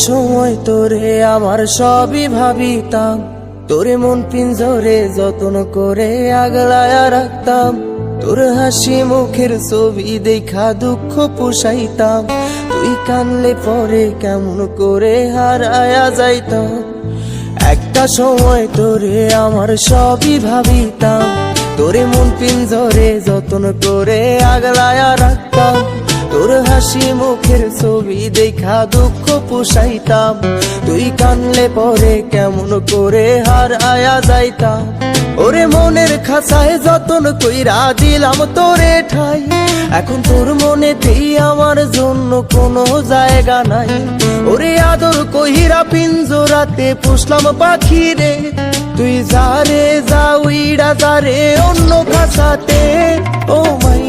সময় তোরে আমার সবই ভাবিতাম, তোরে মন পিঞ্জরে যত্ন করে আগলায়া রাখতাম। তোর হাসি মুখের ছবি দেখা দুঃখ পুষাইতাম, তুই কানলে পরে কেমন করে হারায়া যাইতাম। একটা সময় তোরে আমার সবই ভাবিতাম, তোরে মন পিঞ্জরে যত্ন করে আগলায়া রাখতাম। তোর হাসি মুখের ছবি দেখা দুঃখ পুষাইতাম, তুই কানলে পরে কেমন করে হারায়া যাইতাম। ওরে মনের খাঁচায় যতন কইরা দিলাম তোরে ঠাই, এখন তোর মনেতেই আমার জন্য কোনো জায়গা নাই। ওরে আদর কইরা পিঞ্জরাতে পুষলাম পাখি রে, তুই যা রে যা উইড়া যা রে অন্য খাঁচাতে। ও মাই